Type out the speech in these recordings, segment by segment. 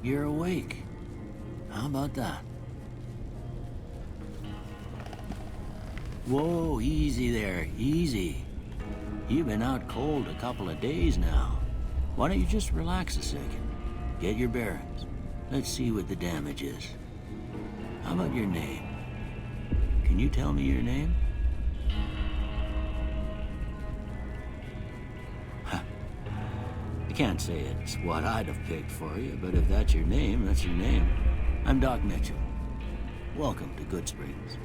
You're awake. How about that? Whoa, easy there, easy. You've been out cold a couple of days now. Why don't you just relax a second? Get your bearings. Let's see what the damage is. How about your name? Can you tell me your name? I can't say it's what I'd have picked for you, but if that's your name, that's your name. I'm Doc Mitchell. Welcome to Good Springs.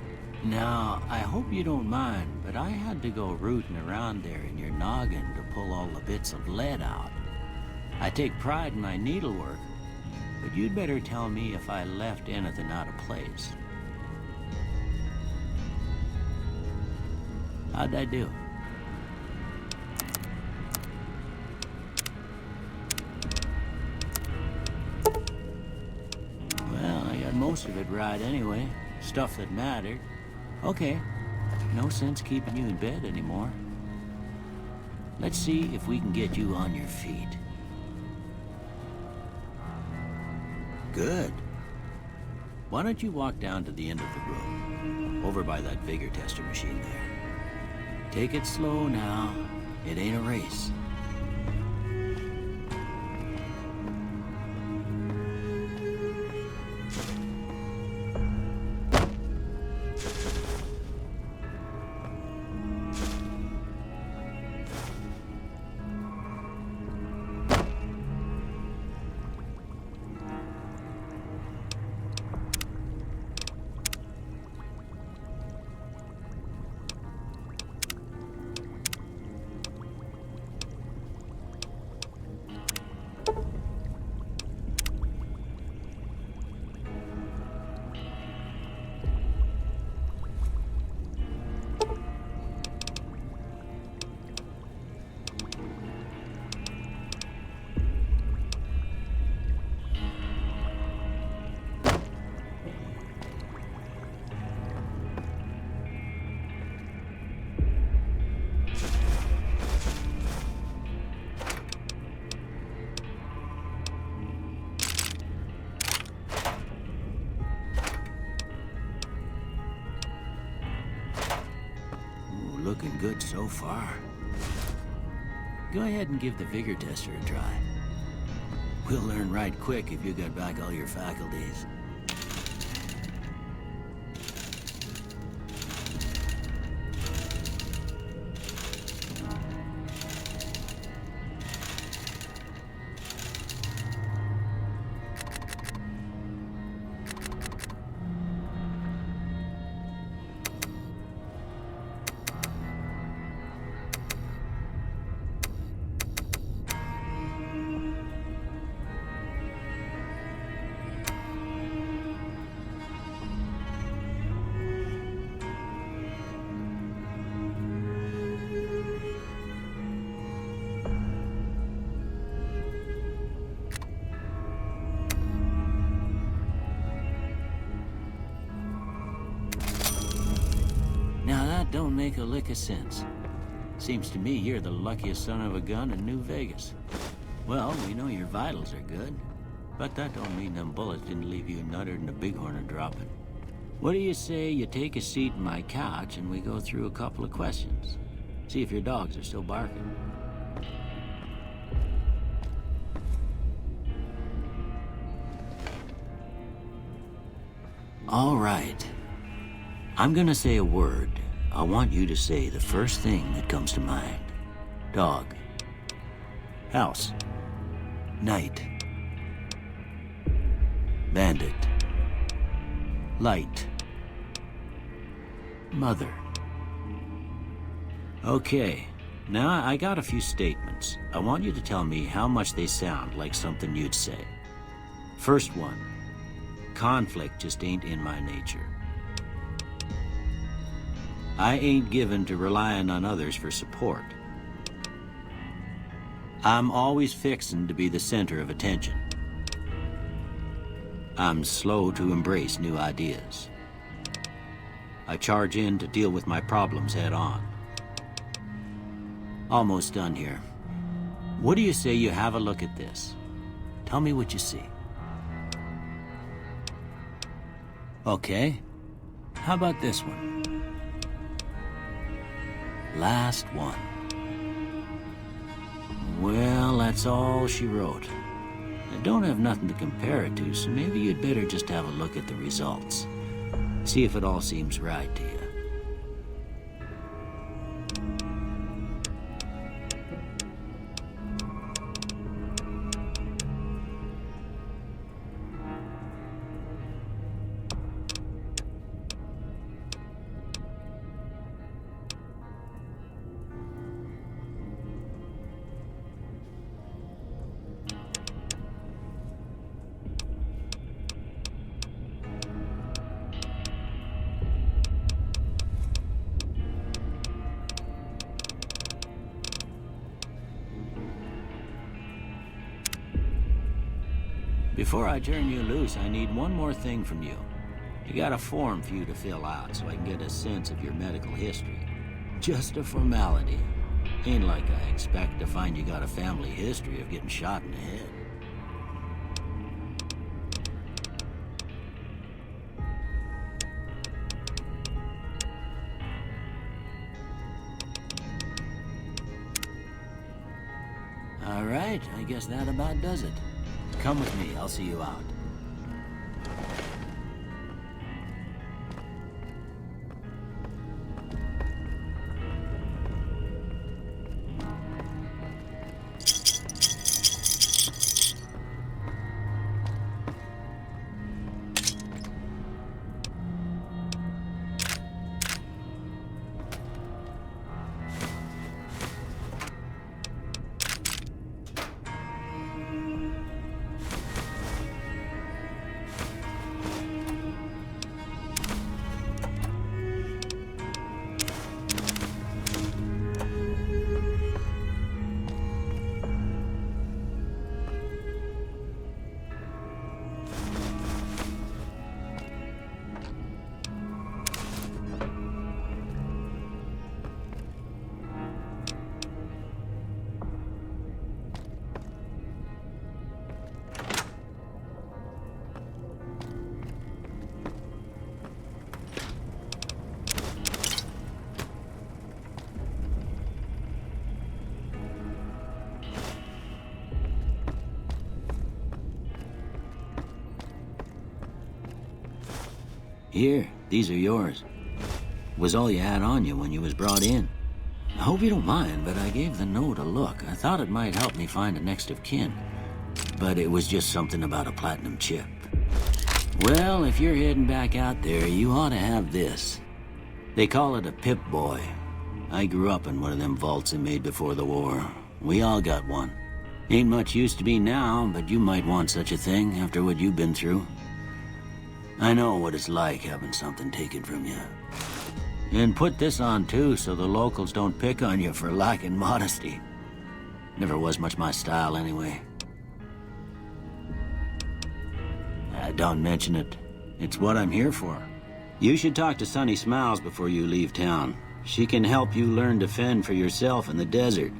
Now, I hope you don't mind, but I had to go rooting around there in your noggin to pull all the bits of lead out. I take pride in my needlework, but you'd better tell me if I left anything out of place. How'd I do? Well, I got most of it right anyway. Stuff that mattered. Okay, no sense keeping you in bed anymore. Let's see if we can get you on your feet. Good. Why don't you walk down to the end of the room, over by that vigor tester machine there. Take it slow now. It ain't a race. Looking good so far. Go ahead and give the vigor tester a try. We'll learn right quick if you got back all your faculties. Don't make a lick of sense. Seems to me you're the luckiest son of a gun in New Vegas. Well, we know your vitals are good, but that don't mean them bullets didn't leave you nuttered and a bighorn dropping. What do you say you take a seat in my couch and we go through a couple of questions? See if your dogs are still barking. All right. I'm gonna say a word. I want you to say the first thing that comes to mind. Dog. House. Night. Bandit. Light. Mother. Okay, now I got a few statements. I want you to tell me how much they sound like something you'd say. First one. Conflict just ain't in my nature. I ain't given to relying on others for support. I'm always fixin' to be the center of attention. I'm slow to embrace new ideas. I charge in to deal with my problems head on. Almost done here. What do you say you have a look at this? Tell me what you see. Okay. How about this one? Last one. Well, that's all she wrote. I don't have nothing to compare it to, so maybe you'd better just have a look at the results. See if it all seems right to you. Before I turn you loose, I need one more thing from you. I got a form for you to fill out so I can get a sense of your medical history. Just a formality. Ain't like I expect to find you got a family history of getting shot in the head. All right, I guess that about does it. Come with me, I'll see you out. Here, these are yours. Was all you had on you when you was brought in. I hope you don't mind, but I gave the note a look. I thought it might help me find a next of kin. But it was just something about a platinum chip. Well, if you're heading back out there, you ought to have this. They call it a Pip-Boy. I grew up in one of them vaults they made before the war. We all got one. Ain't much use to me now, but you might want such a thing after what you've been through. I know what it's like having something taken from you. And put this on too, so the locals don't pick on you for lacking modesty. Never was much my style anyway. Don't mention it. It's what I'm here for. You should talk to Sunny Smiles before you leave town. She can help you learn to fend for yourself in the desert.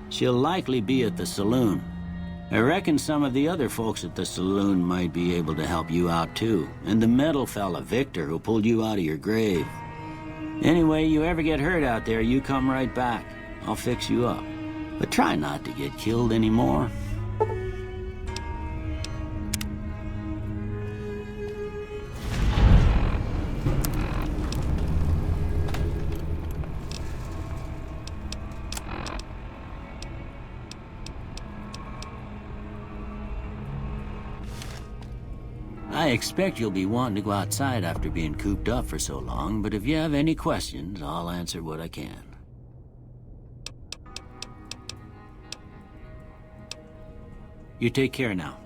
She'll likely be at the saloon. I reckon some of the other folks at the saloon might be able to help you out too. And the metal fella, Victor, who pulled you out of your grave. Anyway, you ever get hurt out there, you come right back. I'll fix you up. But try not to get killed anymore. I expect you'll be wanting to go outside after being cooped up for so long, but if you have any questions, I'll answer what I can. You take care now.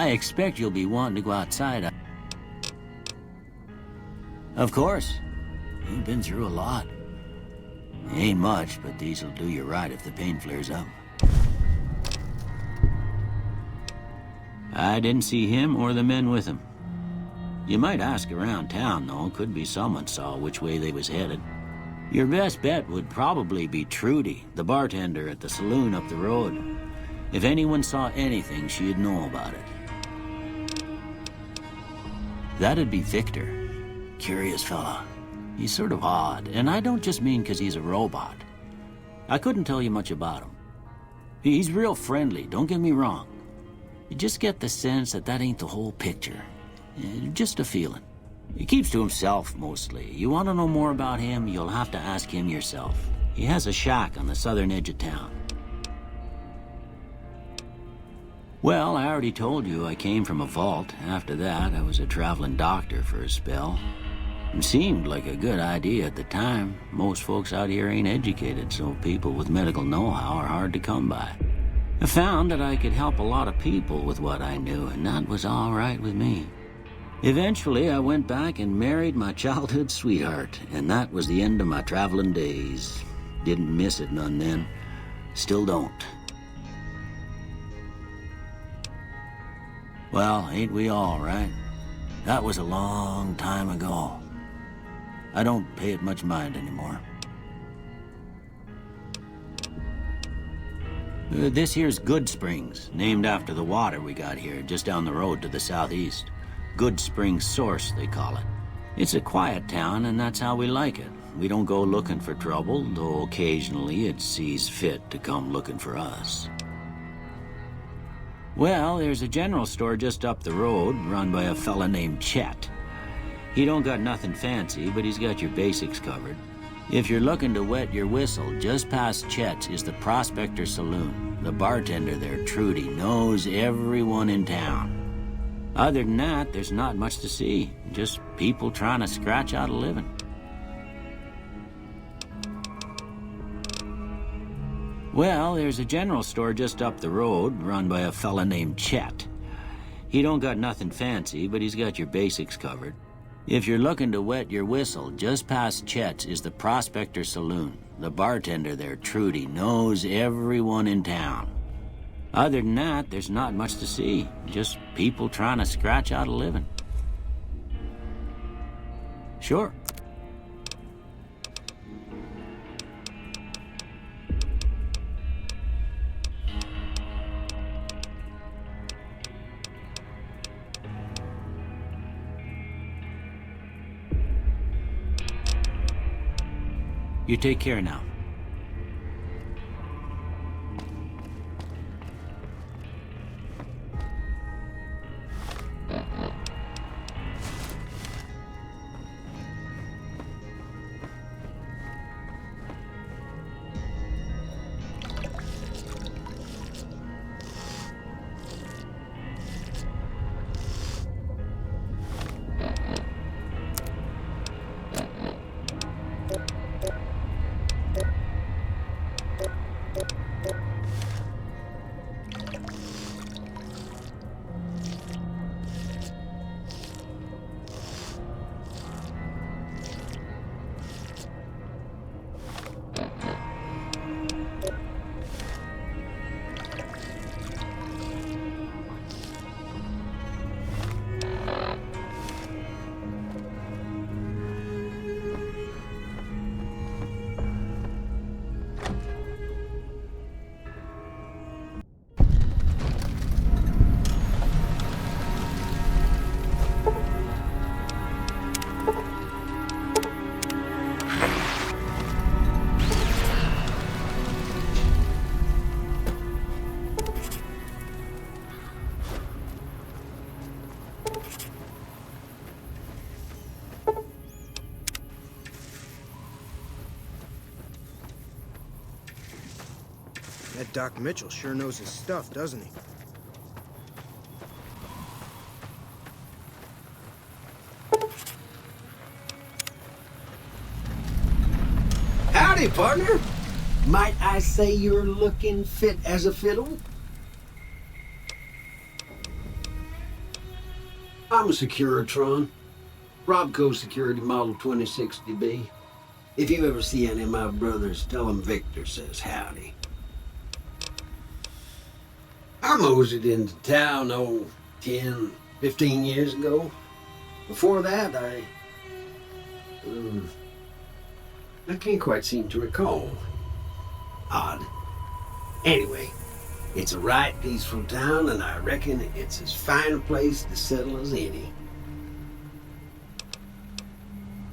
I expect you'll be wanting to go outside. Of course. You've been through a lot. Ain't much, but these'll do you right if the pain flares up. I didn't see him or the men with him. You might ask around town, though. Could be someone saw which way they was headed. Your best bet would probably be Trudy, the bartender at the saloon up the road. If anyone saw anything, she'd know about it. That'd be Victor. Curious fella. He's sort of odd, and I don't just mean 'cause he's a robot. I couldn't tell you much about him. He's real friendly, don't get me wrong. You just get the sense that ain't the whole picture. Just a feeling. He keeps to himself, mostly. You want to know more about him, you'll have to ask him yourself. He has a shack on the southern edge of town. Well, I already told you I came from a vault. After that, I was a traveling doctor for a spell. It seemed like a good idea at the time. Most folks out here ain't educated, so people with medical know-how are hard to come by. I found that I could help a lot of people with what I knew, and that was all right with me. Eventually, I went back and married my childhood sweetheart, and that was the end of my traveling days. Didn't miss it none then. Still don't. Well, ain't we all, right? That was a long time ago. I don't pay it much mind anymore. This here's Good Springs, named after the water we got here, just down the road to the southeast. Good Springs Source, they call it. It's a quiet town, and that's how we like it. We don't go looking for trouble, though occasionally it sees fit to come looking for us. Well, there's a general store just up the road, run by a fella named Chet. He don't got nothing fancy, but he's got your basics covered. If you're looking to wet your whistle, just past Chet's is the Prospector Saloon. The bartender there, Trudy, knows everyone in town. Other than that, there's not much to see. Just people trying to scratch out a living. Well, there's a general store just up the road, run by a fella named Chet. He don't got nothing fancy, but he's got your basics covered. If you're looking to wet your whistle, just past Chet's is the Prospector Saloon. The bartender there, Trudy, knows everyone in town. Other than that, there's not much to see. Just people trying to scratch out a living. Sure. You take care now. That Doc Mitchell sure knows his stuff, doesn't he? Howdy, partner. Might I say you're looking fit as a fiddle? I'm a Securitron. Robco Security Model 2060B. If you ever see any of my brothers, tell them Victor says howdy. I moseyed into town, 10, 15 years ago. Before that, I can't quite seem to recall. Odd. Anyway, it's a right peaceful town, and I reckon it's as fine a place to settle as any.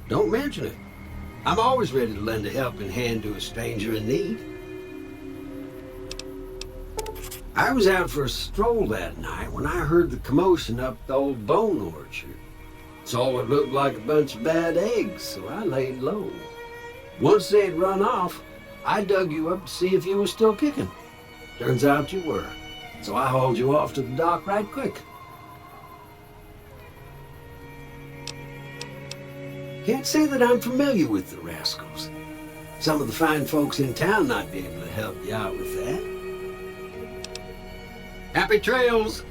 Don't mention it. I'm always ready to lend a helping hand to a stranger in need. I was out for a stroll that night when I heard the commotion up the old bone orchard. Saw what looked like a bunch of bad eggs, so I laid low. Once they'd run off, I dug you up to see if you were still kicking. Turns out you were, so I hauled you off to the dock right quick. Can't say that I'm familiar with the rascals. Some of the fine folks in town might be able to help you out with that. Happy trails!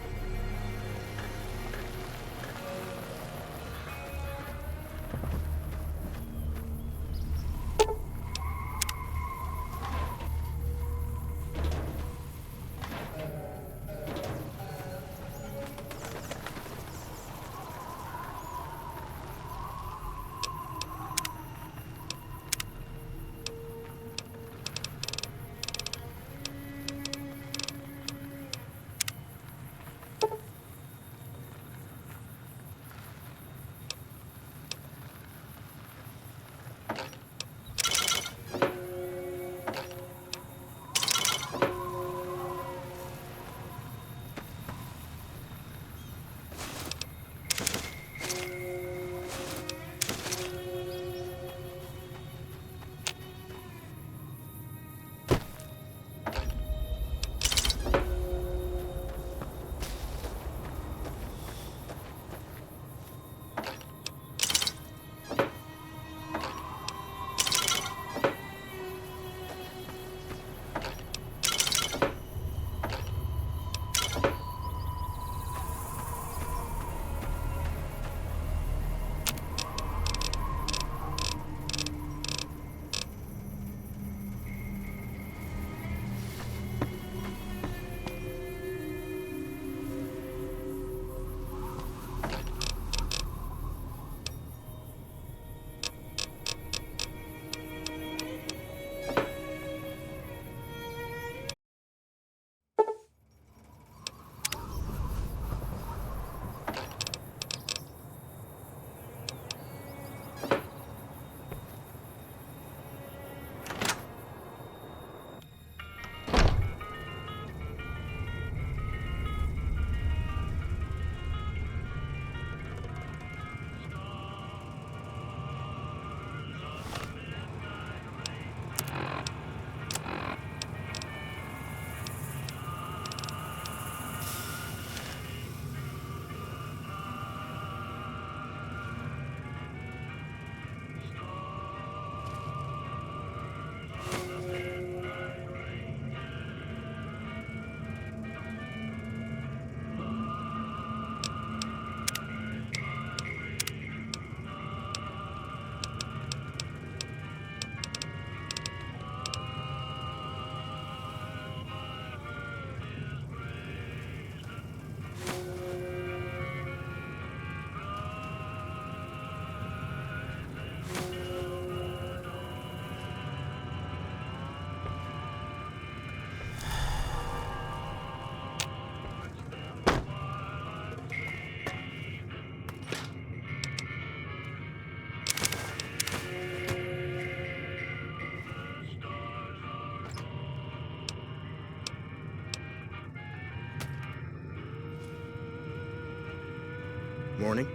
Morning.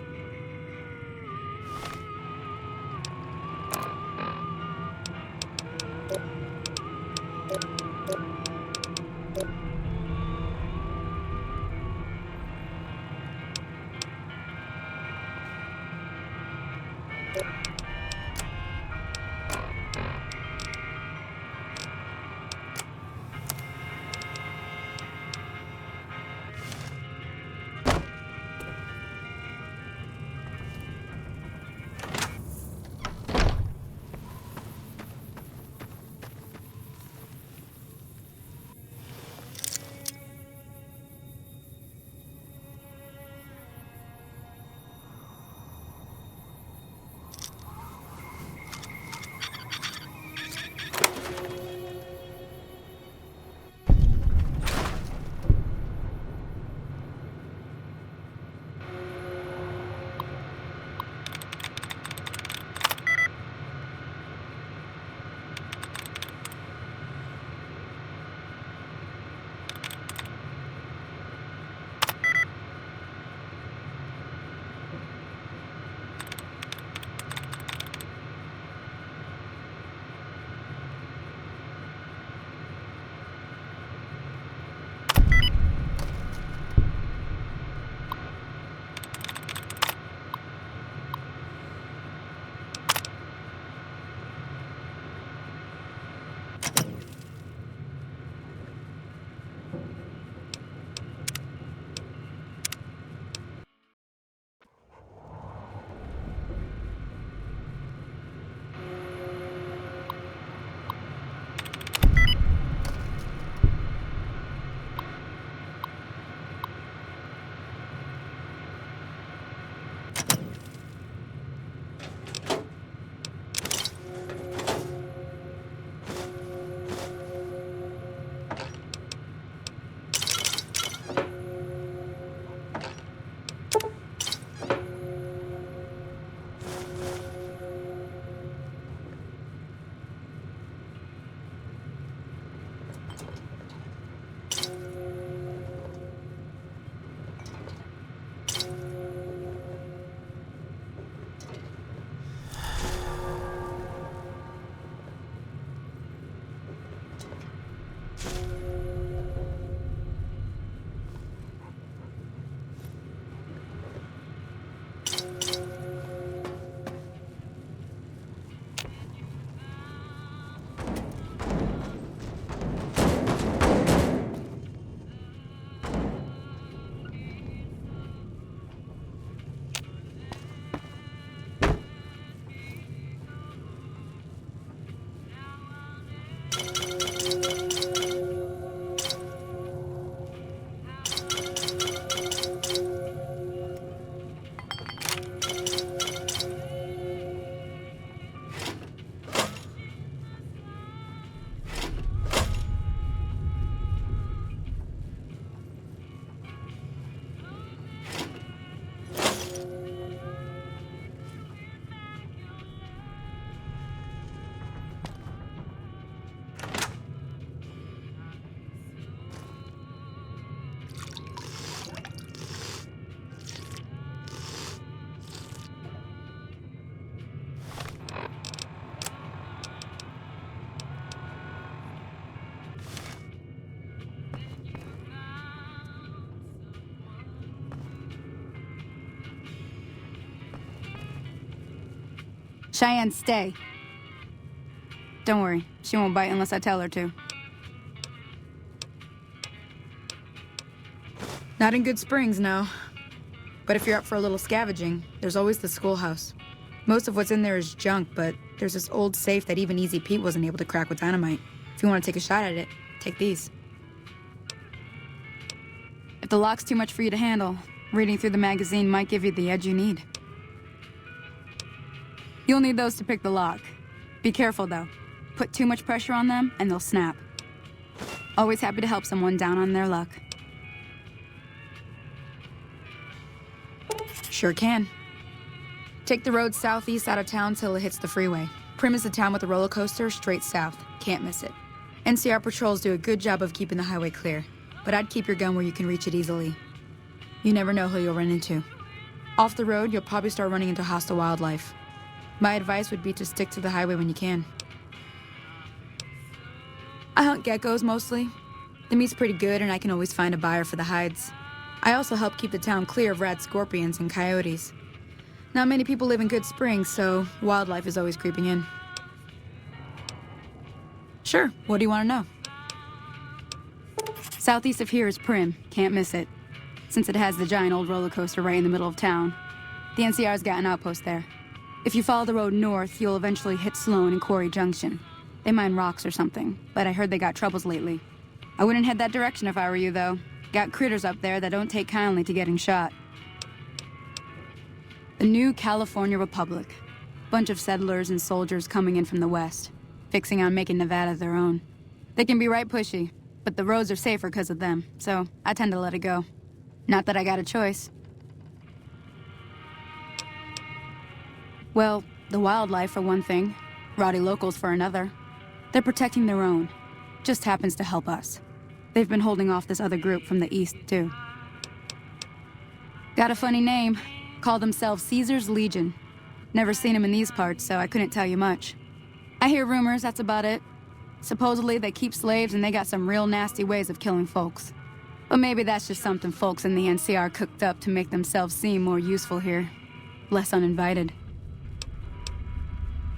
Cheyenne, stay. Don't worry, she won't bite unless I tell her to. Not in Good Springs, no. But if you're up for a little scavenging, there's always the schoolhouse. Most of what's in there is junk, but there's this old safe that even Easy Pete wasn't able to crack with dynamite. If you want to take a shot at it, take these. If the lock's too much for you to handle, reading through the magazine might give you the edge you need. You'll need those to pick the lock. Be careful, though. Put too much pressure on them, and they'll snap. Always happy to help someone down on their luck. Sure can. Take the road southeast out of town till it hits the freeway. Prim is the town with the roller coaster straight south. Can't miss it. NCR patrols do a good job of keeping the highway clear, but I'd keep your gun where you can reach it easily. You never know who you'll run into. Off the road, you'll probably start running into hostile wildlife. My advice would be to stick to the highway when you can. I hunt geckos mostly. The meat's pretty good and I can always find a buyer for the hides. I also help keep the town clear of rat scorpions and coyotes. Not many people live in Good Springs, so wildlife is always creeping in. Sure, what do you want to know? Southeast of here is Prim, can't miss it. Since it has the giant old roller coaster right in the middle of town. The NCR's got an outpost there. If you follow the road north, you'll eventually hit Sloan and Quarry Junction. They mine rocks or something, but I heard they got troubles lately. I wouldn't head that direction if I were you, though. Got critters up there that don't take kindly to getting shot. The new California Republic. Bunch of settlers and soldiers coming in from the west, fixing on making Nevada their own. They can be right pushy, but the roads are safer because of them, so I tend to let it go. Not that I got a choice. Well, the wildlife for one thing, rowdy locals for another. They're protecting their own. Just happens to help us. They've been holding off this other group from the east, too. Got a funny name. Call themselves Caesar's Legion. Never seen them in these parts, so I couldn't tell you much. I hear rumors, that's about it. Supposedly they keep slaves and they got some real nasty ways of killing folks. But maybe that's just something folks in the NCR cooked up to make themselves seem more useful here. Less uninvited.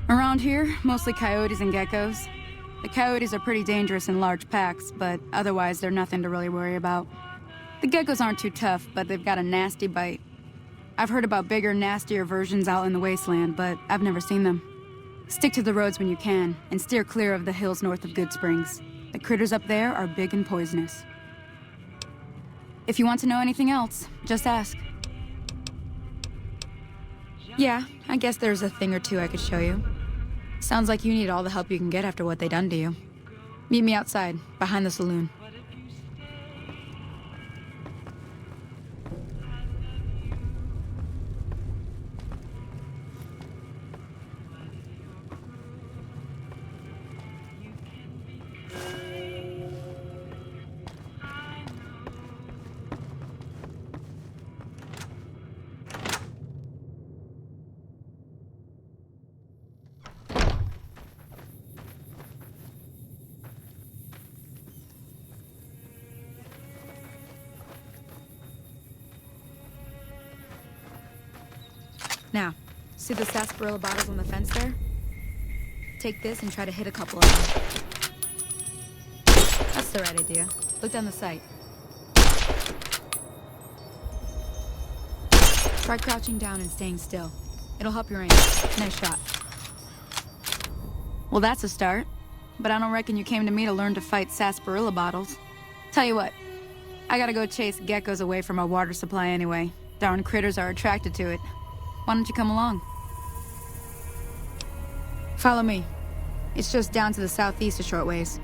Around here, mostly coyotes and geckos. The coyotes are pretty dangerous in large packs, but otherwise they're nothing to really worry about. The geckos aren't too tough, but they've got a nasty bite. I've heard about bigger, nastier versions out in the wasteland, but I've never seen them. Stick to the roads when you can, and steer clear of the hills north of Good Springs. The critters up there are big and poisonous. If you want to know anything else, just ask. Yeah, I guess there's a thing or two I could show you. Sounds like you need all the help you can get after what they done to you. Meet me outside, behind the saloon. Now, see the sarsaparilla bottles on the fence there? Take this and try to hit a couple of them. That's the right idea. Look down the sight. Try crouching down and staying still. It'll help your aim. Nice shot. Well, that's a start. But I don't reckon you came to me to learn to fight sarsaparilla bottles. Tell you what, I gotta go chase geckos away from our water supply anyway. Darn critters are attracted to it. Why don't you come along? Follow me. It's just down to the southeast a short ways.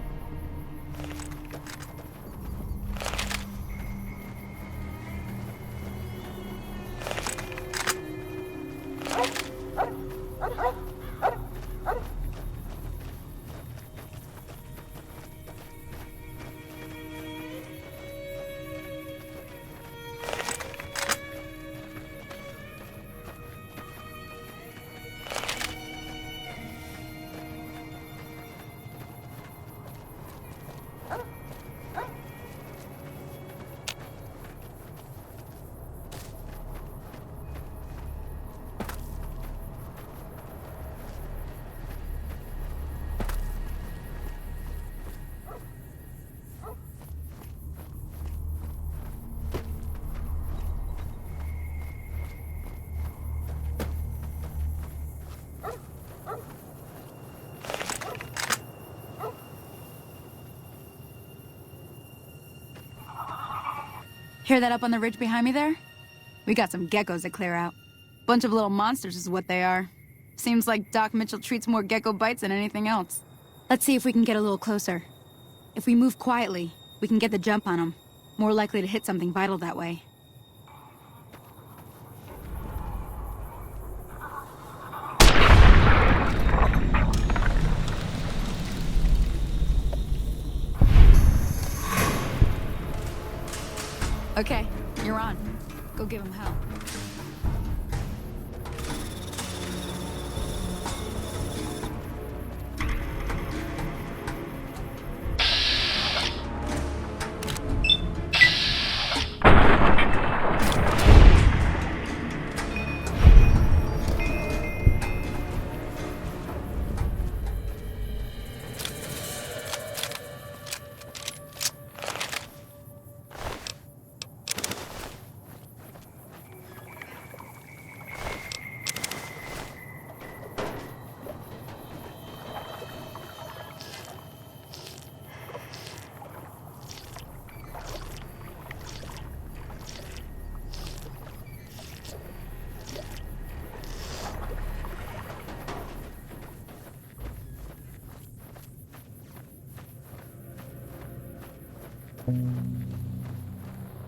Hear that up on the ridge behind me there? We got some geckos to clear out. Bunch of little monsters is what they are. Seems like Doc Mitchell treats more gecko bites than anything else. Let's see if we can get a little closer. If we move quietly, we can get the jump on them. More likely to hit something vital that way. Okay, you're on. Go give him hell.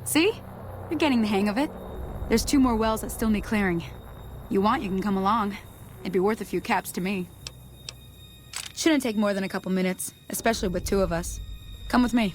See? You're getting the hang of it. There's 2 more wells that still need clearing. You want, you can come along. It'd be worth a few caps to me. Shouldn't take more than a couple minutes, especially with 2 of us. Come with me.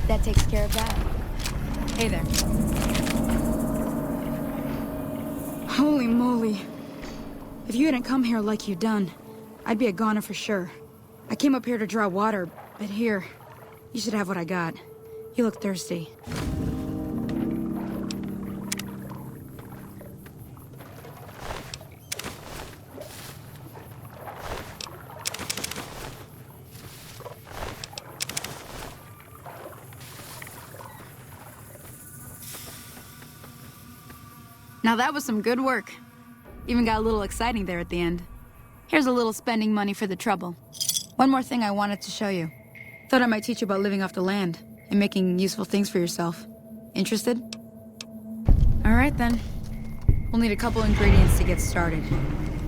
That takes care of that. Hey there. Holy moly. If you hadn't come here like you done, I'd be a goner for sure. I came up here to draw water, but here, you should have what I got. You look thirsty. Now that was some good work. Even got a little exciting there at the end. Here's a little spending money for the trouble. One more thing I wanted to show you. Thought I might teach you about living off the land and making useful things for yourself. Interested? All right, then. We'll need a couple ingredients to get started.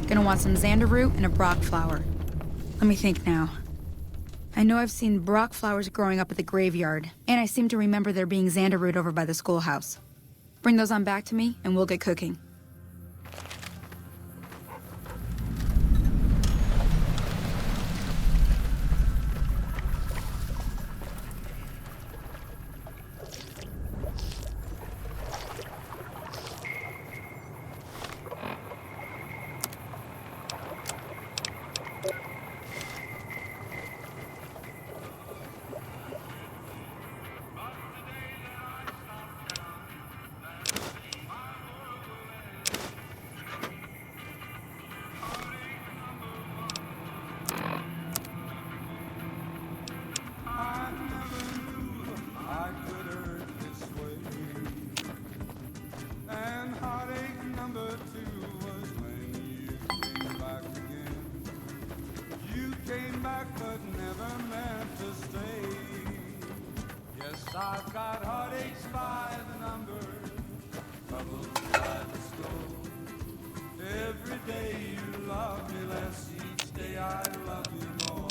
Gonna want some xander root and a brock flower. Let me think now. I know I've seen brock flowers growing up at the graveyard, and I seem to remember there being xander root over by the schoolhouse. Bring those on back to me, and we'll get cooking. I've got heartaches by the number, troubles by the score. Every day you love me less, each day I love you more.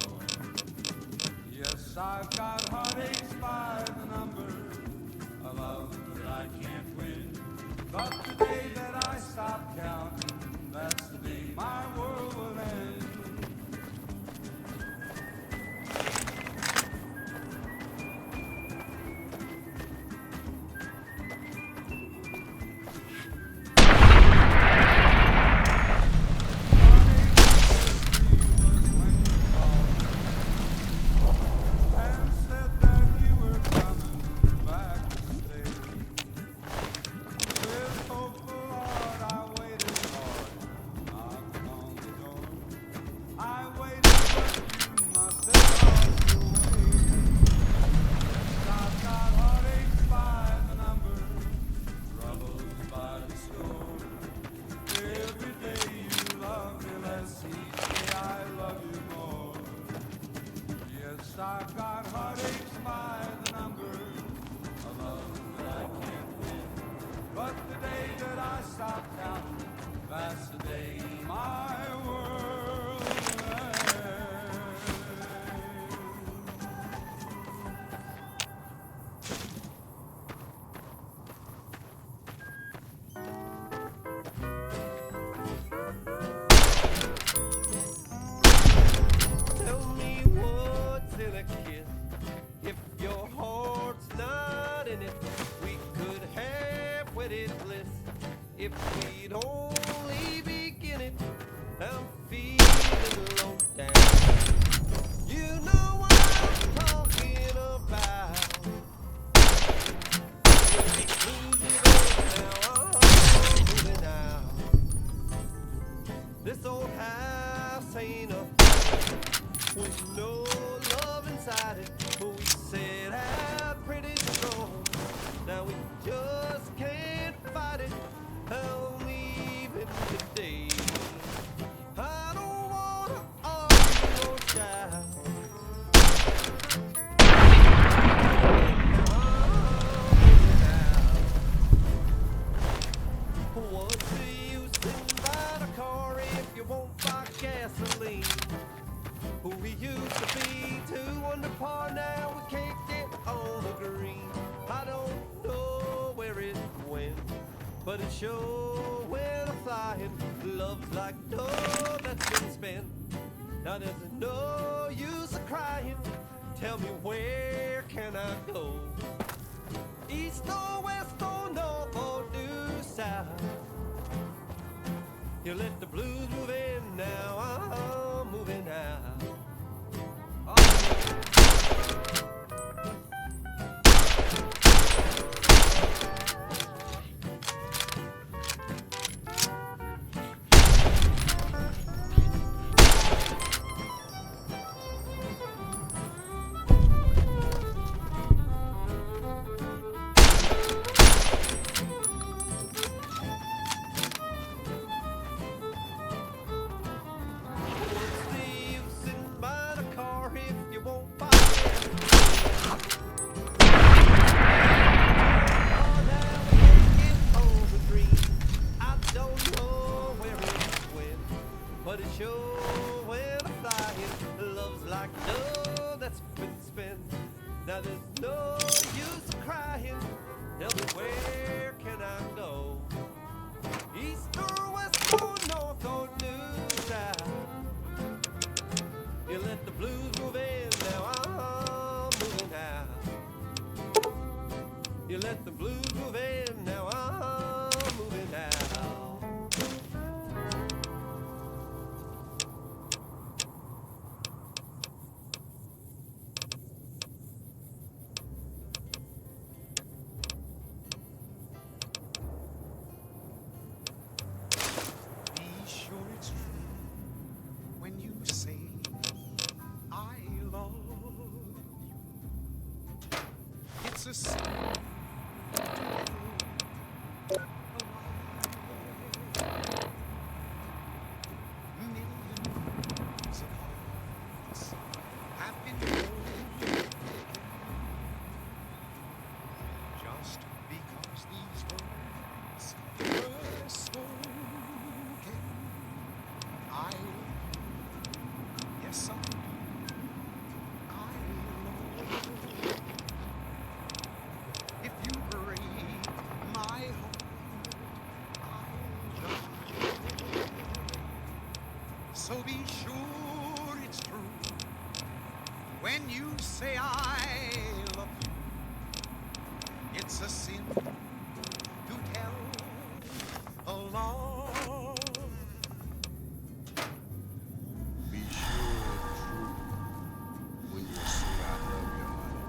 Yes, I've got heartaches by the number, a love that I can't win. But the day that I stop counting, that's the day my world will end. I've got heartaches by the number, a love that I can't win. But the day that I stop counting, that's the day my world will end. Tell me what's in a kiss. If your heart's not in it, we could have wedded bliss. If we'd only begin it, I'm feeling low down. You know what I'm talking about. Now I'm moving out. This old house ain't a with no love inside it, but we set out pretty strong. Now we just can't fight it. I'm leaving today. I don't wanna argue or shout. What's the use in buying a car if you won't buy gasoline? Who we used to be, 2 under par, now we can't get on the green. I don't know where it went, but it sure went a-flying. Love's like dough that's been spent. Now there's no use of crying. Tell me, where can I go? East or west or north or due south? You let the blues move in, now I'm moving out. where can I go? East or west or north or new south? You let the blues move in, now I'm moving out. You let the blues move in, now I'm moving out. Be sure it's true when you say I love you. It's a sin to tell a lie. Millions of hearts have been broken just because these words were spoken. I, yes I do, I love you. If you break my heart, I'll die. So be sure it's true when you say I love you. It's a sin to tell a lie. Be sure it's true when you say I love you, honey.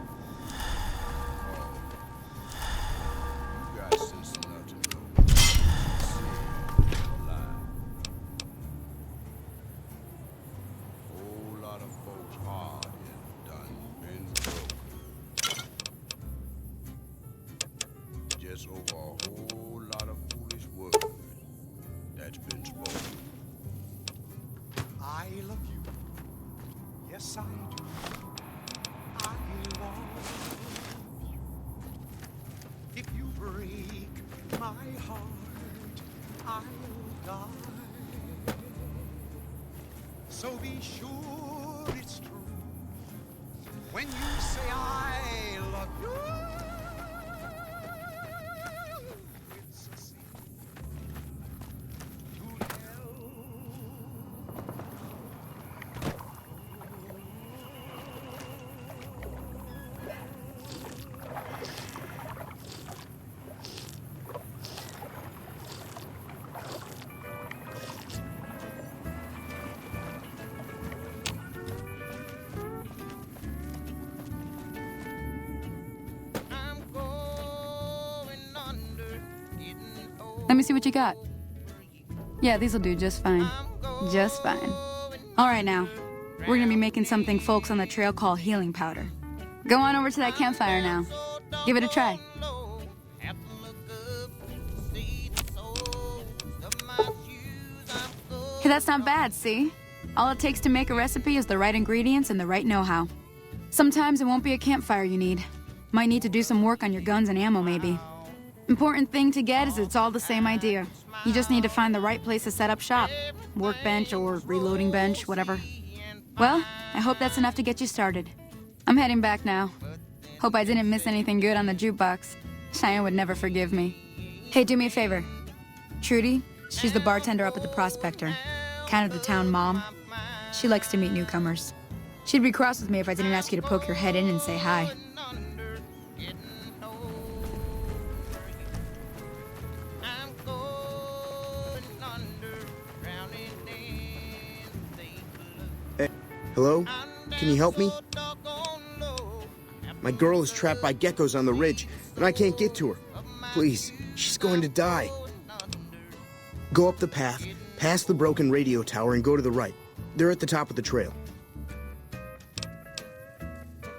Oh, you got sense enough to know. Say a lie. Whole lot of folks' heart is done been broken. Just over a whole lot of foolish words that's been spoken. I love you, yes I do. I love you. If you break my heart, I'll die. So be sure it's true when you say I love you. It's a sin to tell. I'm going under, getting old. Let me see what you got. Yeah, these'll do just fine. Just fine. All right, now. We're gonna be making something folks on the trail call healing powder. Go on over to that campfire now. Give it a try. Hey, that's not bad, see? All it takes to make a recipe is the right ingredients and the right know-how. Sometimes it won't be a campfire you need. Might need to do some work on your guns and ammo, maybe. Important thing to get is it's all the same idea. You just need to find the right place to set up shop. Workbench or reloading bench, whatever. Well, I hope that's enough to get you started. I'm heading back now. Hope I didn't miss anything good on the jukebox. Cheyenne would never forgive me. Hey, do me a favor. Trudy, she's the bartender up at the Prospector. Kind of the town mom. She likes to meet newcomers. She'd be cross with me if I didn't ask you to poke your head in and say hi. Hello? Can you help me? My girl is trapped by geckos on the ridge, and I can't get to her. Please, she's going to die. Go up the path, past the broken radio tower, and go to the right. They're at the top of the trail.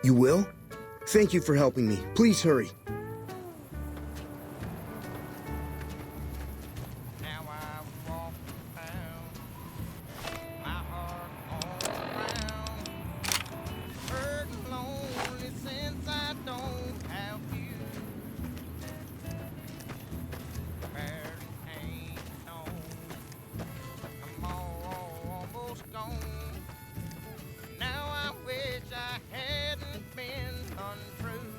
You will? Thank you for helping me. Please hurry. Now I walk around, my heart all around, hurting lonely since I don't have you. Barely hanging on, I'm almost gone. Now I wish I hadn't been untrue.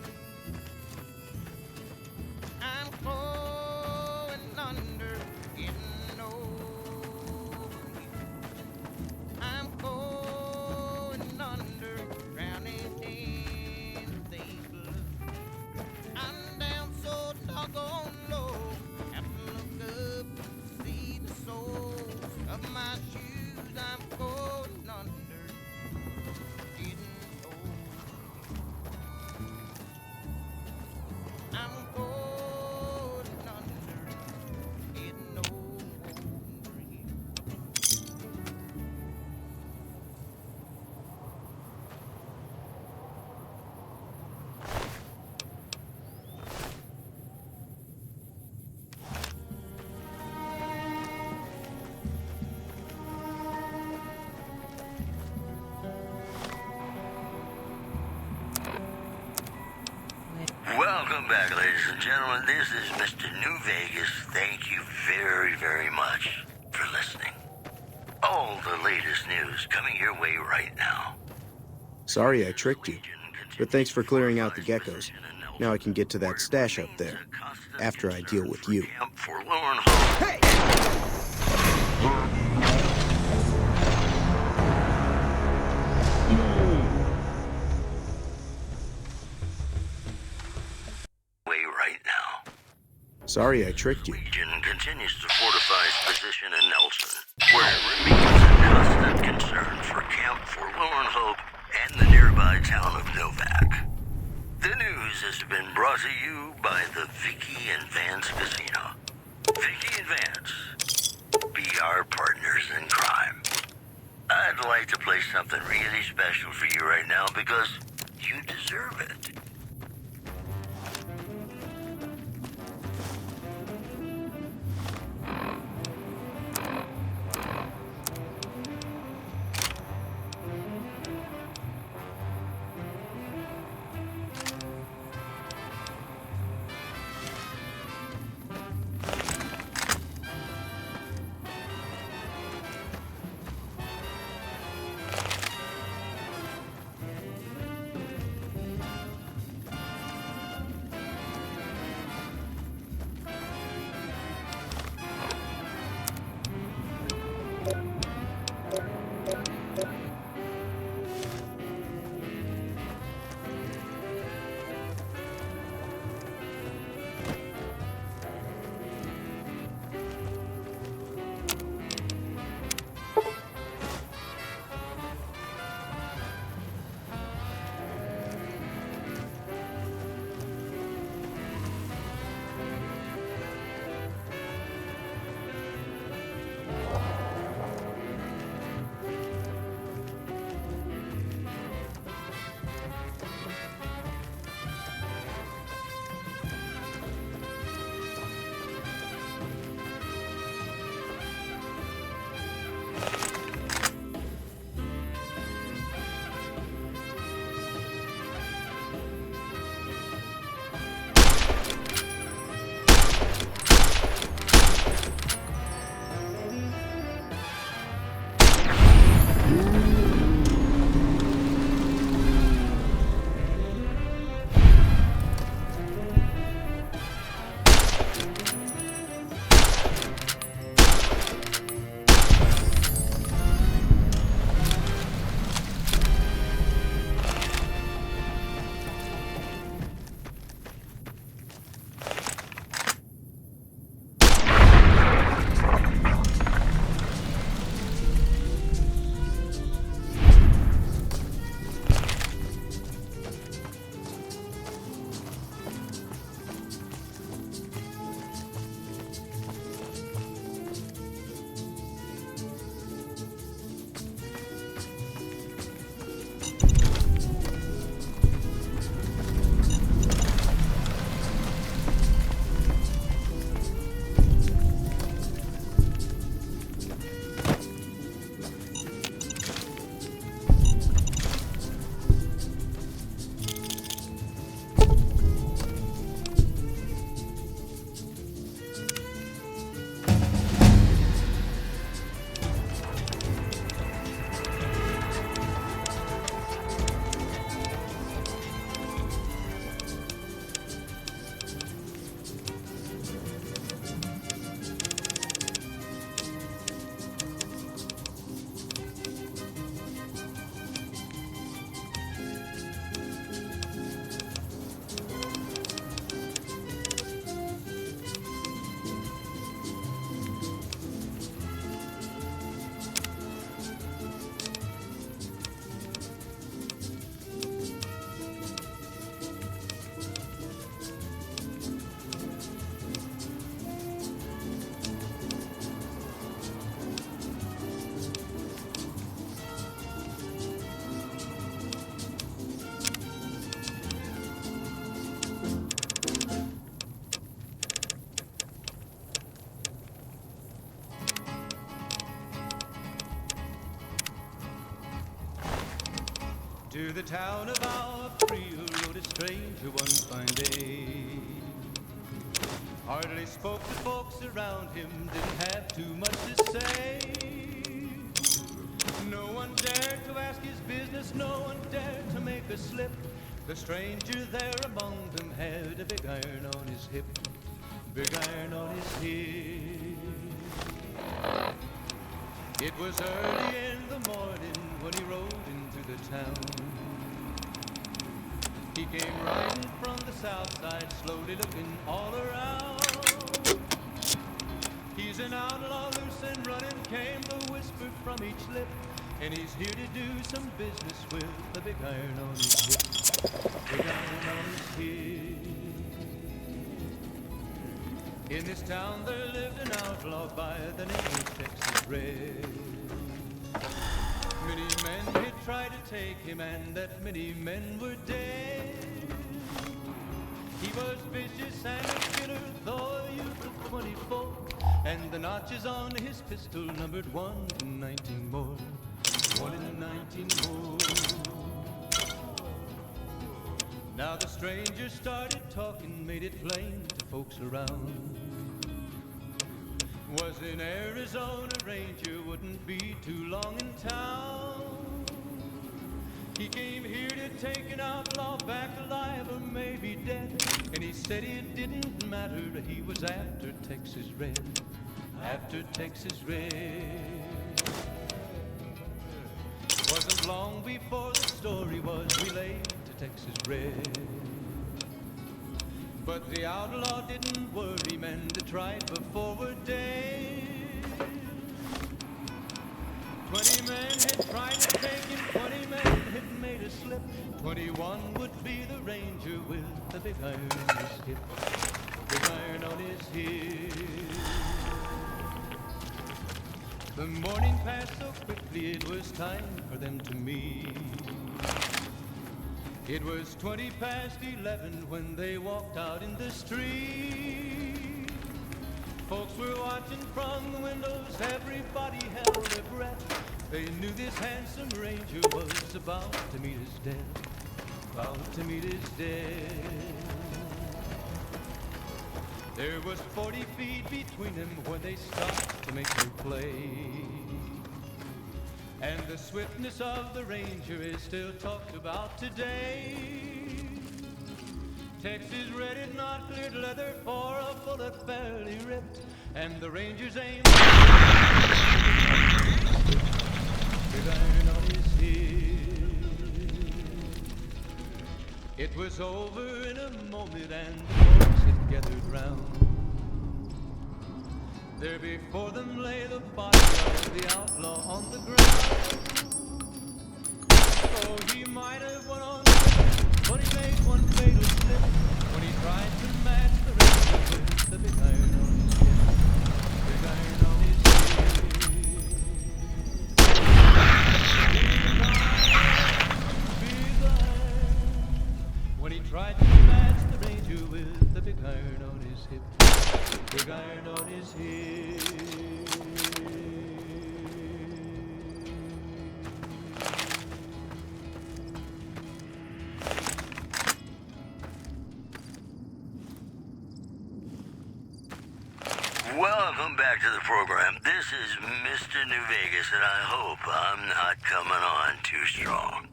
Welcome back, ladies and gentlemen. This is Mr. New Vegas. Thank you very, very much for listening. All the latest news coming your way right now. Sorry I tricked you, but thanks for clearing out the geckos. Now I can get to that stash up there, after I deal with you. Camp Forlorn Hope. Hey! Way right now. Sorry I tricked you. Legion continues to fortify its position in Nelson, where it remains a constant concern for Camp Forlorn Hope and the nearby town of Novak. The news has been brought to you by the Vicky and Vance Casino. Vicky and Vance, be our partners in crime. I'd like to play something really special for you right now because you deserve it. To the town of our Frio rode a stranger one fine day. Hardly spoke to folks around him, didn't have too much to say. No one dared to ask his business, no one dared to make a slip. The stranger there among them had a big iron on his hip, big iron on his hip. It was early in the morning when he rode into the town. He came riding from the south side, slowly looking all around. He's an outlaw, loose and running, came the whisper from each lip. And he's here to do some business with the big iron on his hip, big iron on his hip. In this town there lived an outlaw by the name of Texas Red. Many men had tried to take him, and that many men were dead. He was vicious and a killer, though a youth of 24, and the notches on his pistol numbered 1 in 19 more, 1 in 19 more. Now the stranger started talking, made it plain to folks around. Was an Arizona ranger, wouldn't be too long in town. He came here to take an outlaw back alive or maybe dead. And he said it didn't matter, he was after Texas Red, after Texas Red. Wasn't long before the story was relayed to Texas Red. But the outlaw didn't worry, men that tried before were dead. 20 men had tried to take him, 20 men had made a slip. 21 would be the ranger with the big iron on his hip, big iron on his hip. The morning passed so quickly, it was time for them to meet. It was 20 past 11 when they walked out in the street. Folks were watching from the windows, everybody held their breath. They knew this handsome ranger was about to meet his death, about to meet his death. There was 40 feet between them when they stopped to make their play. And the swiftness of the ranger is still talked about today. Texas Red had not cleared leather for a bullet fairly ripped, and the ranger's aim big iron on his hip. It was over in a moment, and the folks had gathered round. There before them lay the body of the outlaw on the ground. Oh, he might have went on, but he made one fatal slip when he tried to match the ranger with the big iron on his hip, big iron on his hip. Big iron, when he tried to match the ranger with the big iron on his hip, big iron on his hip. Welcome back to the program. This is Mr. New Vegas, and I hope I'm not coming on too strong.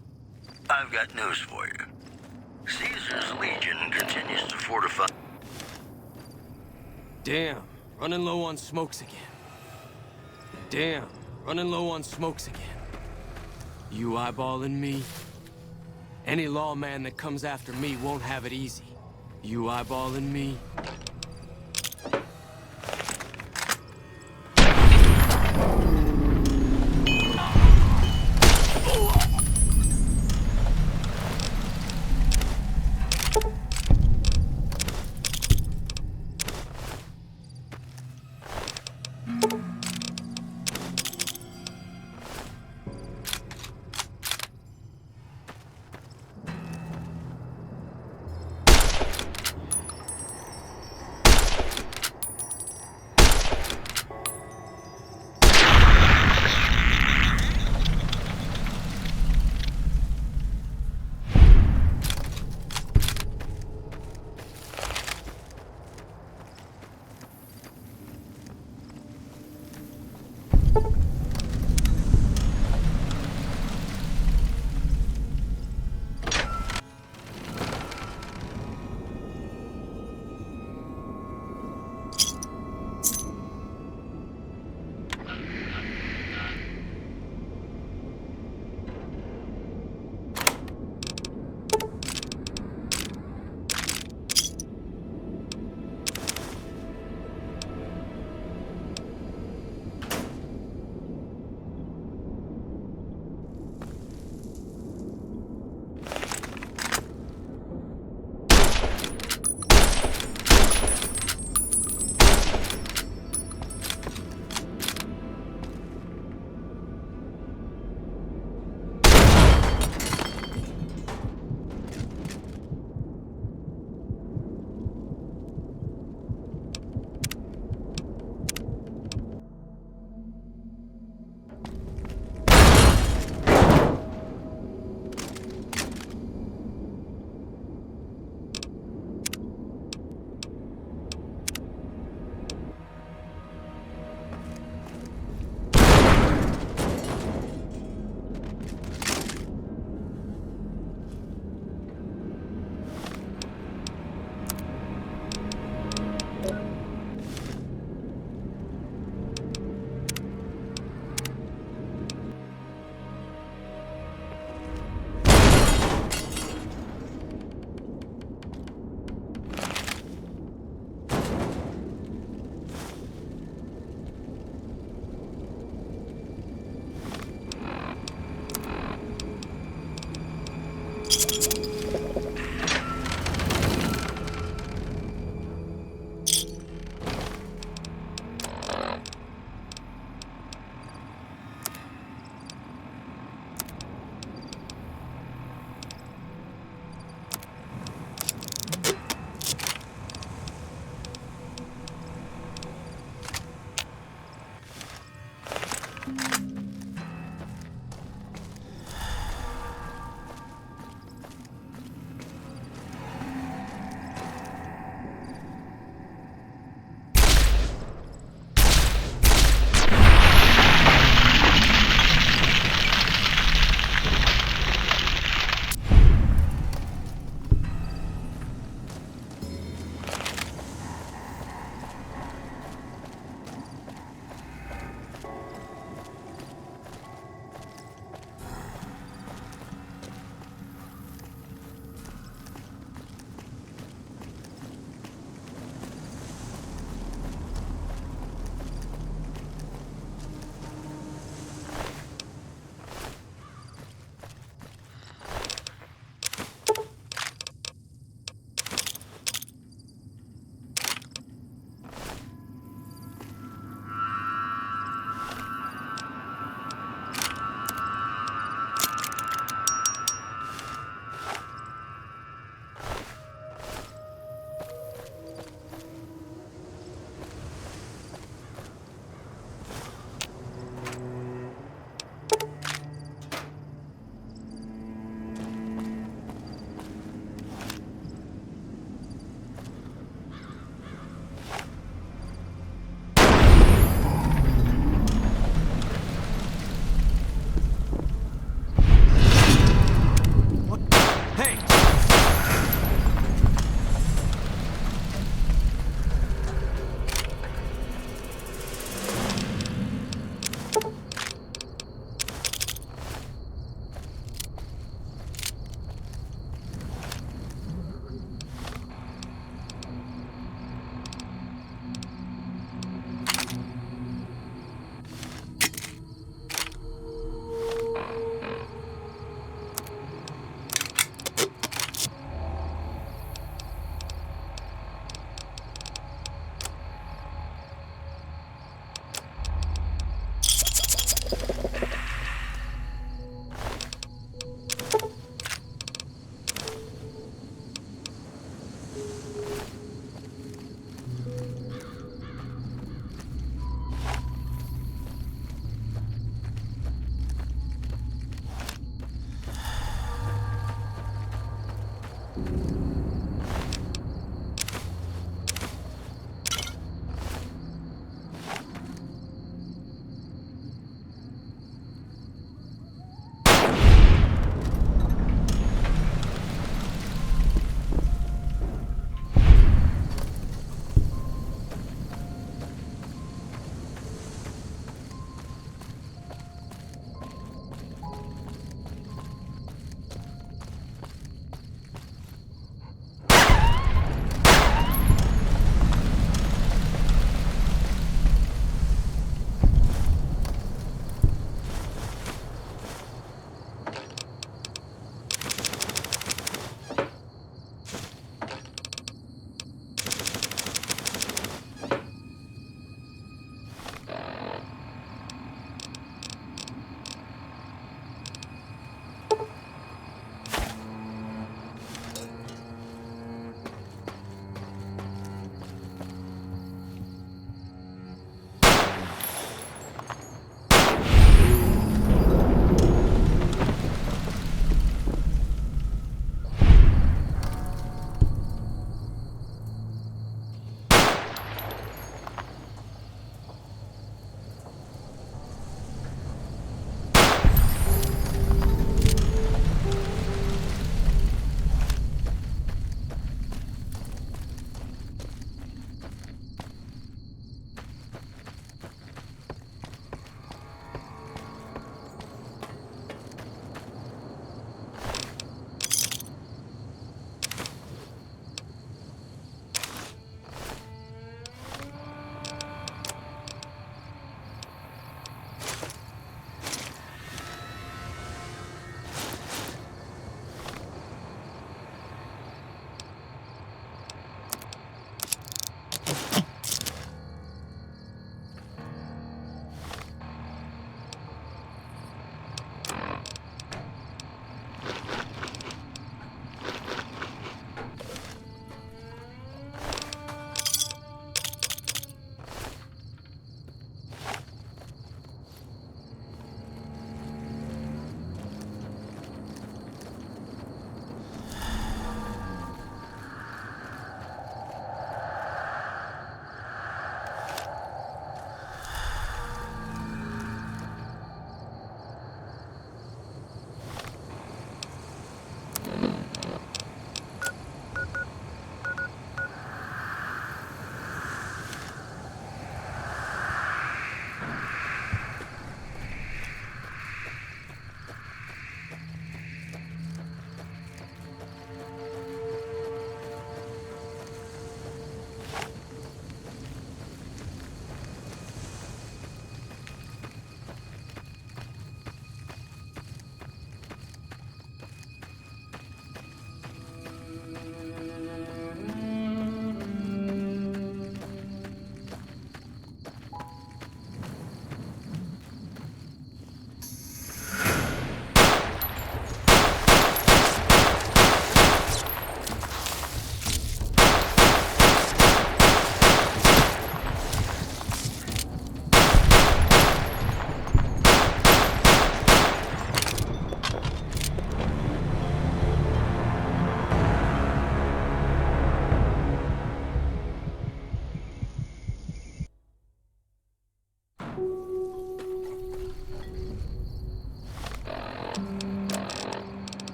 I've got news for you. Caesar's Legion continues to fortify... Damn, running low on smokes again. Damn, running low on smokes again. You eyeballing me? Any lawman that comes after me won't have it easy. You eyeballing me?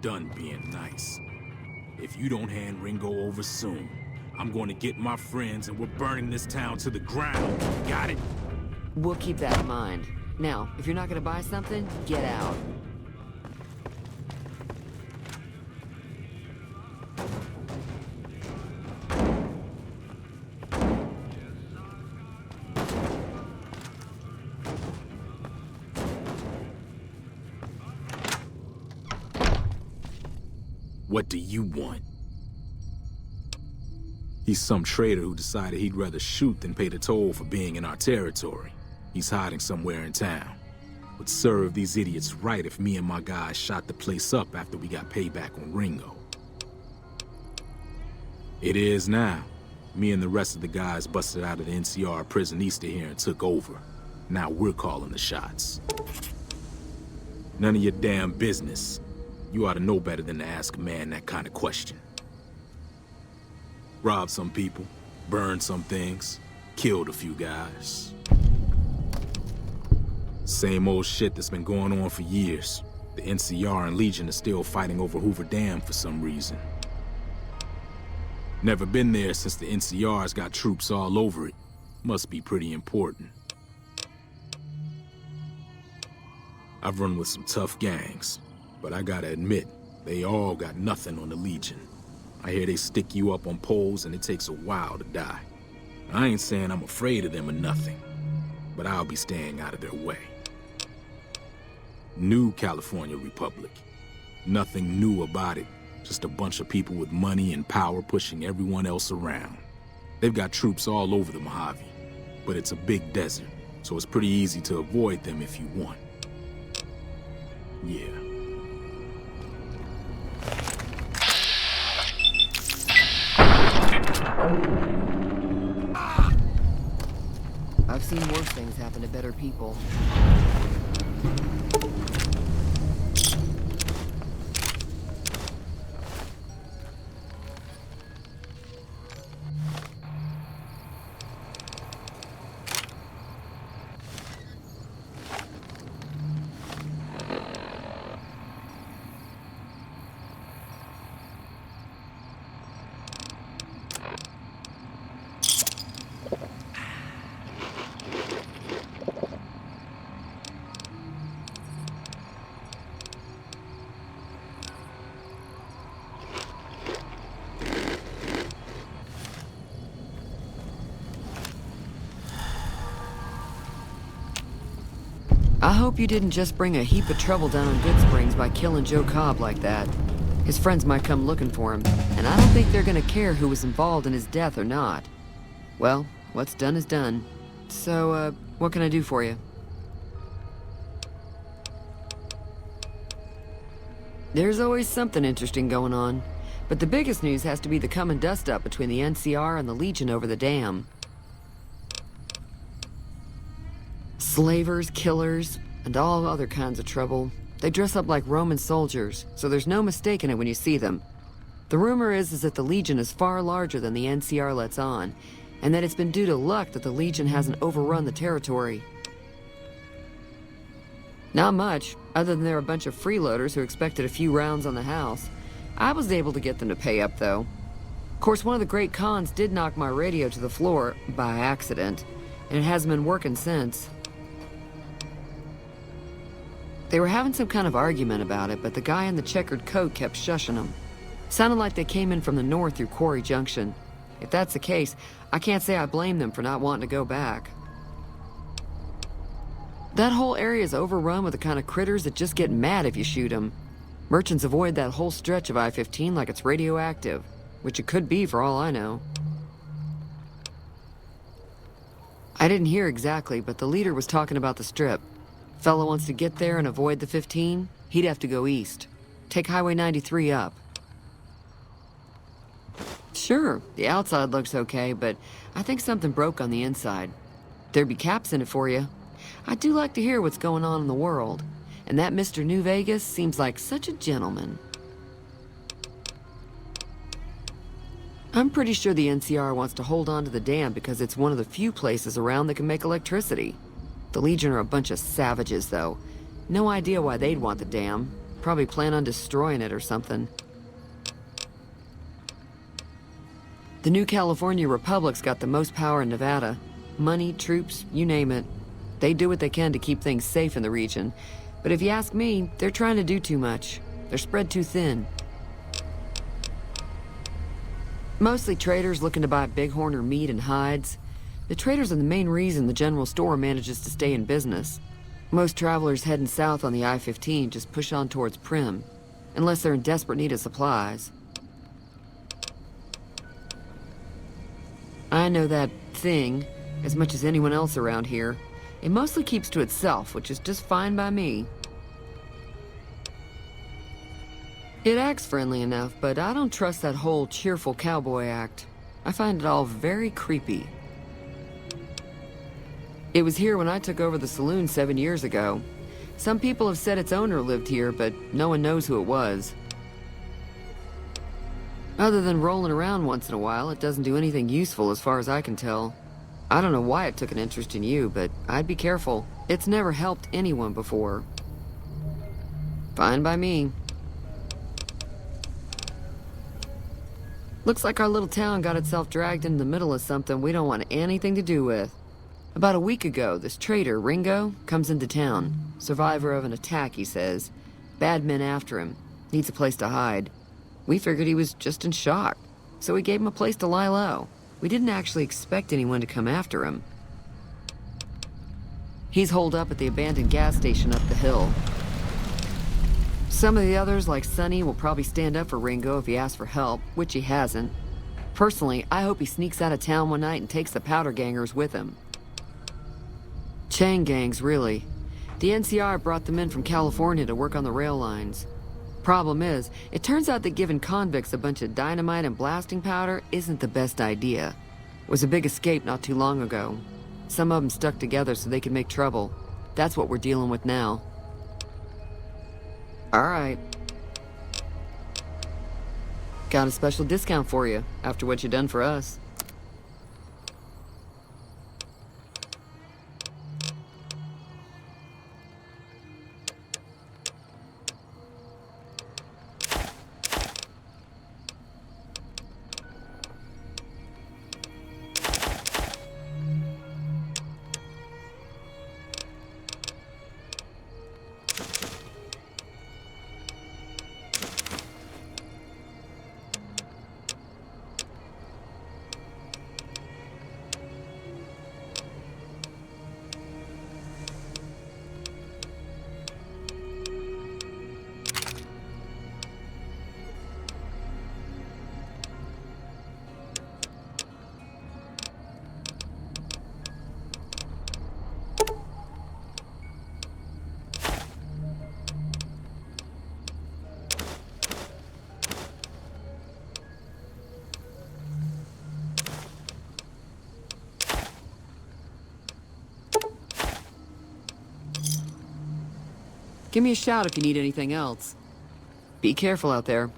done being nice. If you don't hand Ringo over soon, I'm going to get my friends and we're burning this town to the ground. Got it? We'll keep that in mind. Now, if you're not gonna buy something, get out. What do you want? He's some traitor who decided he'd rather shoot than pay the toll for being in our territory. He's hiding somewhere in town. Would serve these idiots right if me and my guys shot the place up after we got payback on Ringo. It is now. Me and the rest of the guys busted out of the NCR prison east of here and took over. Now we're calling the shots. None of your damn business. You ought to know better than to ask a man that kind of question. Robbed some people, burned some things, killed a few guys. Same old shit that's been going on for years. The NCR and Legion are still fighting over Hoover Dam for some reason. Never been there since the NCR's got troops all over it. Must be pretty important. I've run with some tough gangs, but I gotta admit, they all got nothing on the Legion. I hear they stick you up on poles and it takes a while to die. I ain't saying I'm afraid of them or nothing, but I'll be staying out of their way. New California Republic. Nothing new about it. Just a bunch of people with money and power pushing everyone else around. They've got troops all over the Mojave, but it's a big desert, so it's pretty easy to avoid them if you want. Yeah. I've seen worse things happen to better people. I hope you didn't just bring a heap of trouble down on Good Springs by killing Joe Cobb like that. His friends might come looking for him, and I don't think they're gonna care who was involved in his death or not. Well, what's done is done. So, what can I do for you? There's always something interesting going on, but the biggest news has to be the come and dust up between the NCR and the Legion over the dam. Slavers, killers, and all other kinds of trouble. They dress up like Roman soldiers, so there's no mistaking it when you see them. The rumor is that the Legion is far larger than the NCR lets on, and that it's been due to luck that the Legion hasn't overrun the territory. Not much, other than they're a bunch of freeloaders who expected a few rounds on the house. I was able to get them to pay up, though. Of course, one of the great cons did knock my radio to the floor, by accident, and it hasn't been working since. They were having some kind of argument about it, but the guy in the checkered coat kept shushing them. Sounded like they came in from the north through Quarry Junction. If that's the case, I can't say I blame them for not wanting to go back. That whole area is overrun with the kind of critters that just get mad if you shoot them. Merchants avoid that whole stretch of I-15 like it's radioactive, which it could be for all I know. I didn't hear exactly, but the leader was talking about the Strip. Fella wants to get there and avoid the 15, he'd have to go east. Take Highway 93 up. Sure, the outside looks okay, but I think something broke on the inside. There'd be caps in it for you. I do like to hear what's going on in the world, and that Mr. New Vegas seems like such a gentleman. I'm pretty sure the NCR wants to hold on to the dam because it's one of the few places around that can make electricity. The Legion are a bunch of savages, though. No idea why they'd want the dam. Probably plan on destroying it or something. The new California Republic's got the most power in Nevada. Money, troops, you name it. They do what they can to keep things safe in the region. But if you ask me, they're trying to do too much. They're spread too thin. Mostly traders looking to buy bighorn or meat and hides. The traders are the main reason the general store manages to stay in business. Most travelers heading south on the I-15 just push on towards Prim, unless they're in desperate need of supplies. I know that thing as much as anyone else around here. It mostly keeps to itself, which is just fine by me. It acts friendly enough, but I don't trust that whole cheerful cowboy act. I find it all very creepy. It was here when I took over the saloon 7 years ago. Some people have said its owner lived here, but no one knows who it was. Other than rolling around once in a while, it doesn't do anything useful as far as I can tell. I don't know why it took an interest in you, but I'd be careful. It's never helped anyone before. Fine by me. Looks like our little town got itself dragged into the middle of something we don't want anything to do with. About a week ago, this trader, Ringo, comes into town. Survivor of an attack, he says. Bad men after him. Needs a place to hide. We figured he was just in shock, so we gave him a place to lie low. We didn't actually expect anyone to come after him. He's holed up at the abandoned gas station up the hill. Some of the others, like Sonny, will probably stand up for Ringo if he asks for help, which he hasn't. Personally, I hope he sneaks out of town one night and takes the powder gangers with him. Chain gangs, really. The NCR brought them in from California to work on the rail lines. Problem is, it turns out that giving convicts a bunch of dynamite and blasting powder isn't the best idea. It was a big escape not too long ago. Some of them stuck together so they could make trouble. That's what we're dealing with now. All right. Got a special discount for you after what you done for us. Give me a shout if you need anything else. Be careful out there.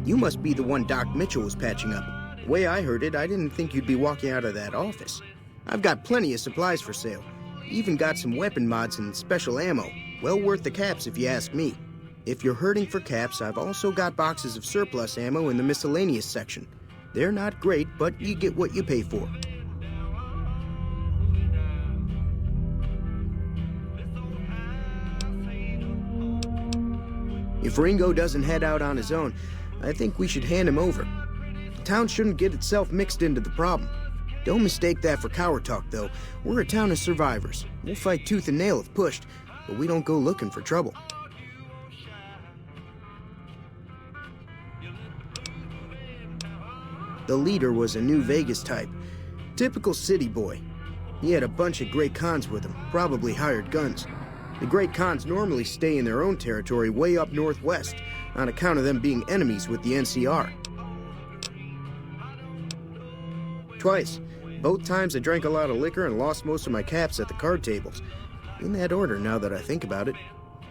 You must be the one Doc Mitchell was patching up. The way I heard it, I didn't think you'd be walking out of that office. I've got plenty of supplies for sale. Even got some weapon mods and special ammo. Well worth the caps if you ask me. If you're hurting for caps, I've also got boxes of surplus ammo in the miscellaneous section. They're not great, but you get what you pay for. If Ringo doesn't head out on his own, I think we should hand him over. The town shouldn't get itself mixed into the problem. Don't mistake that for coward talk, though. We're a town of survivors. We'll fight tooth and nail if pushed, but we don't go looking for trouble. The leader was a New Vegas type. Typical city boy. He had a bunch of Great Khans with him, probably hired guns. The Great Khans normally stay in their own territory way up northwest, on account of them being enemies with the NCR. Twice. Both times I drank a lot of liquor and lost most of my caps at the card tables. In that order, now that I think about it.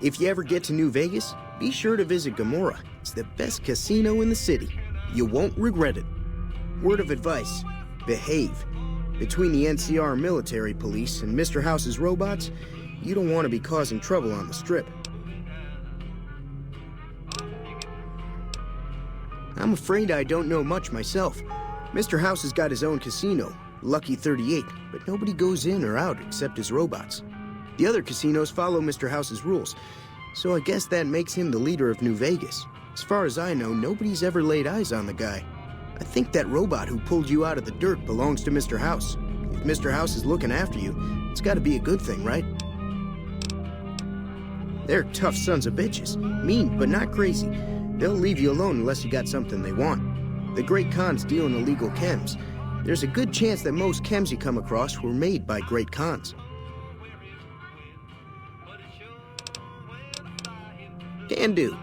If you ever get to New Vegas, be sure to visit Gomorrah. It's the best casino in the city. You won't regret it. Word of advice, behave. Between the NCR military police and Mr. House's robots, you don't want to be causing trouble on the Strip. I'm afraid I don't know much myself. Mr. House has got his own casino, Lucky 38, but nobody goes in or out except his robots. The other casinos follow Mr. House's rules, so I guess that makes him the leader of New Vegas. As far as I know, nobody's ever laid eyes on the guy. I think that robot who pulled you out of the dirt belongs to Mr. House. If Mr. House is looking after you, it's gotta be a good thing, right? They're tough sons of bitches. Mean, but not crazy. They'll leave you alone unless you got something they want. The Great Khans deal in illegal chems. There's a good chance that most chems you come across were made by Great Khans. Can do.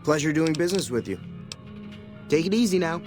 Pleasure doing business with you. Take it easy now.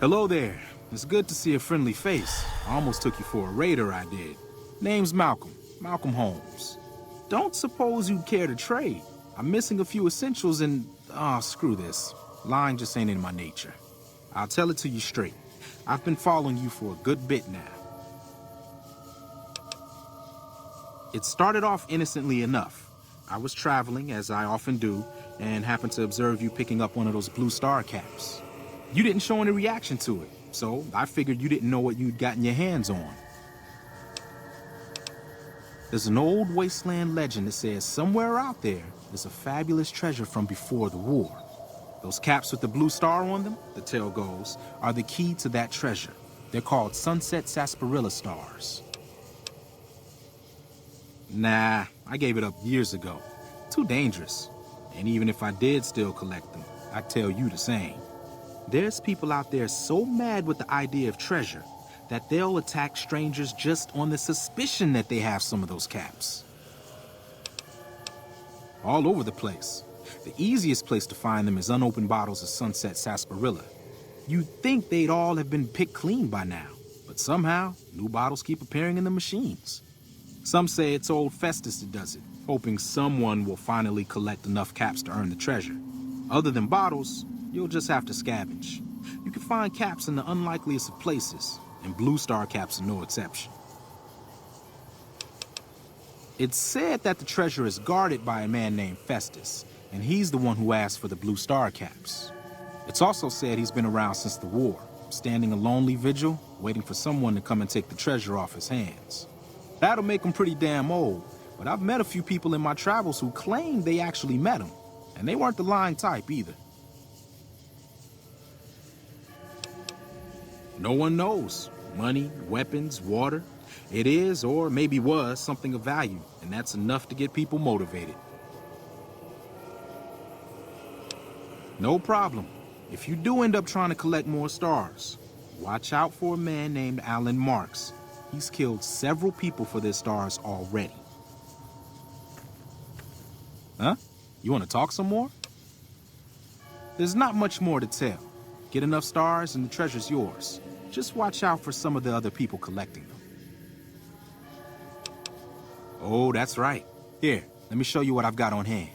Hello there. It's good to see a friendly face. I almost took you for a raider, I did. Name's Malcolm. Malcolm Holmes. Don't suppose you'd care to trade. I'm missing a few essentials and... screw this. Lying just ain't in my nature. I'll tell it to you straight. I've been following you for a good bit now. It started off innocently enough. I was traveling, as I often do, and happened to observe you picking up one of those blue star caps. You didn't show any reaction to it, so I figured you didn't know what you'd gotten your hands on. There's an old wasteland legend that says somewhere out there is a fabulous treasure from before the war. Those caps with the blue star on them, the tale goes, are the key to that treasure. They're called sunset sarsaparilla stars. Nah, I gave it up years ago. Too dangerous. And even if I did still collect them, I'd tell you the same. There's people out there so mad with the idea of treasure that they'll attack strangers just on the suspicion that they have some of those caps. All over the place. The easiest place to find them is unopened bottles of sunset sarsaparilla. You'd think they'd all have been picked clean by now, but somehow, new bottles keep appearing in the machines. Some say it's old Festus that does it, hoping someone will finally collect enough caps to earn the treasure. Other than bottles, you'll just have to scavenge. You can find caps in the unlikeliest of places, and blue star caps are no exception. It's said that the treasure is guarded by a man named Festus, and he's the one who asked for the blue star caps. It's also said he's been around since the war, standing a lonely vigil, waiting for someone to come and take the treasure off his hands. That'll make him pretty damn old, but I've met a few people in my travels who claim they actually met him, and they weren't the lying type either. No one knows. Money, weapons, water. It is, or maybe was, something of value, and that's enough to get people motivated. No problem. If you do end up trying to collect more stars, watch out for a man named Alan Marks. He's killed several people for their stars already. Huh? You want to talk some more? There's not much more to tell. Get enough stars and the treasure's yours. Just watch out for some of the other people collecting them. Oh, that's right. Here, let me show you what I've got on hand.